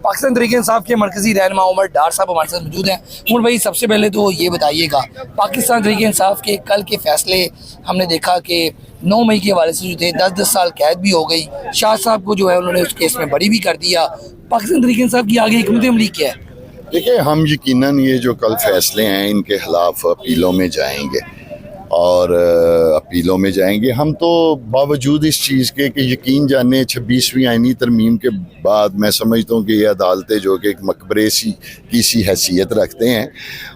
पाकिस्तान तहरीक इंसाफ के मरकजी रहनुमा उमर डार साहब हमारे साथ मौजूद हैं। उमर भाई, सबसे पहले तो ये बताइएगा, पाकिस्तान तहरीक इंसाफ के कल के फैसले हमने देखा कि 9 मई के हवाले से जो थे 10-10 साल कैद भी हो गई। शाह साहब को जो है उन्होंने उस केस में बरी भी कर दिया। पाकिस्तान तहरीक इंसाफ की आगे हिकमत अमली क्या है? देखिए, हम यकीनन ये जो कल फैसले हैं इनके खिलाफ अपीलों में जाएंगे और अपीलों में जाएंगे। हम तो बावजूद इस चीज़ के कि यकीन जाने 26वीं आईनी तरमीम के बाद मैं समझता हूँ कि ये अदालतें जो कि एक मकबरे की सी हैसियत रखते हैं,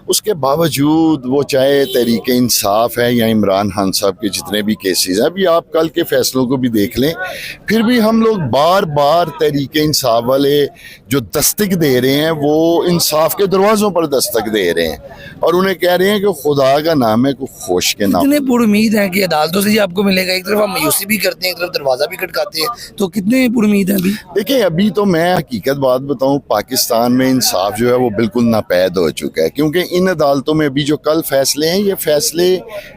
उसके बावजूद वो चाहे तहरीक इंसाफ है या इमरान खान साहब के जितने भी केसेस हैं, अभी आप कल के फैसलों को भी देख लें, फिर भी हम लोग बार बार तहरीक इंसाफ वाले जो दस्तक दे रहे हैं वो इंसाफ के दरवाज़ों पर दस्तक दे रहे हैं और उन्हें कह रहे हैं कि खुदा का नाम है, कोई खोश के नाम। कितने पुरुमीद हैं कि अदालतों से ये आपको मिलेगा? एक तरफ हम मायूसी भी करते हैं, एक तरफ दरवाज़ा भी खटकाते हैं, तो कितने पुरुमीद हैं अभी? देखिए, अभी तो मैं हकीकत बात बताऊं, पाकिस्तान में इंसाफ जो है वो बिल्कुल नापैद हो चुका है, क्योंकि इन अदालतों में अभी जो कल फैसले हैं ये फैसले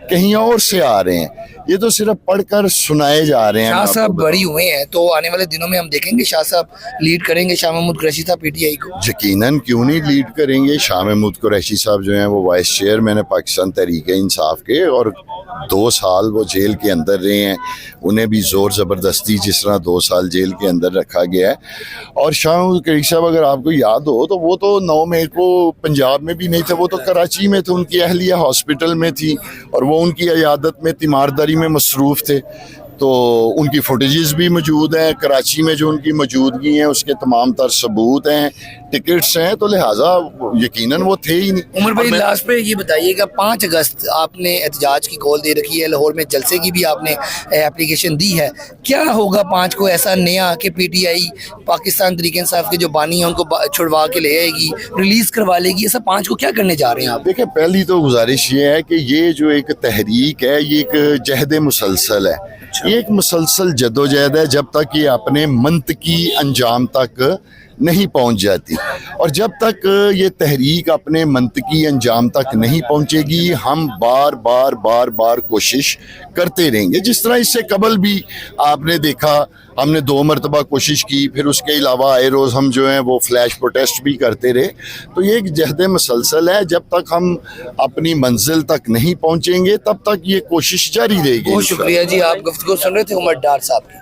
कहीं और से आ रहे हैं, ये तो सिर्फ पढ़कर सुनाए जा रहे हैं। शाह साहब बरी हुए हैं, तो आने वाले दिनों में हम देखेंगे शाह साहब लीड करेंगे शाह महमूद कुरैशी साहब पीटीआई को? यकीनन, क्यों नहीं लीड करेंगे। शाह महमूद कुरैशी साहब जो हैं वो वाइस चेयरमैन है पाकिस्तान तहरीक इंसाफ के और 2 साल वो जेल के अंदर रहे हैं। उन्हें भी ज़ोर ज़बरदस्ती जिस तरह 2 साल जेल के अंदर रखा गया है। और शाह महमूद कुरैशी साहब, अगर आपको याद हो तो वो तो 9 मई को पंजाब में भी नहीं थे, वो तो कराची में थे, उनकी अहलिया हॉस्पिटल में थी और वो उनकी अयादत में तीमारदारी में मसरूफ़ थे। तो उनकी फुटेजेस भी मौजूद हैं, कराची में जो उनकी मौजूदगी है उसके तमाम तर सबूत हैं, टिकट्स हैं, तो लिहाजा यकीनन वो थे ही नहीं। उमर भाई, लास्ट पे ये बताइएगा, 5 अगस्त आपने एहतजाज की कॉल दे रखी है, लाहौर में जलसे की भी आपने एप्लीकेशन दी है, क्या होगा 5 को ऐसा नया कि पीटीआई पाकिस्तान तहरीक इंसाफ के जो बानी हैं उनको छुड़वा के ले आएगी, रिलीज़ करवा लेगी? ऐसा 5 को क्या करने जा रहे हैं आप? देखिए, पहली तो गुजारिश ये है कि ये जो एक तहरीक है ये एक जहद मुसलसल है, ये एक मुसलसल जदोजहद है जब तक ये अपने मंतकी अंजाम तक नहीं पहुंच जाती। और जब तक ये तहरीक अपने मंतकी अंजाम तक नहीं पहुंचेगी हम बार बार बार बार कोशिश करते रहेंगे। जिस तरह इससे कबल भी आपने देखा, हमने 2 मरतबा कोशिश की, फिर उसके अलावा आए रोज़ हम जो हैं वो फ्लैश प्रोटेस्ट भी करते रहे। तो ये एक जहद मसलसल है, जब तक हम अपनी मंजिल तक नहीं पहुंचेंगे तब तक ये कोशिश जारी रहेगी। बहुत शुक्रिया जी, आप गुफ्तगू सुन रहे थे उमर डार साहब की।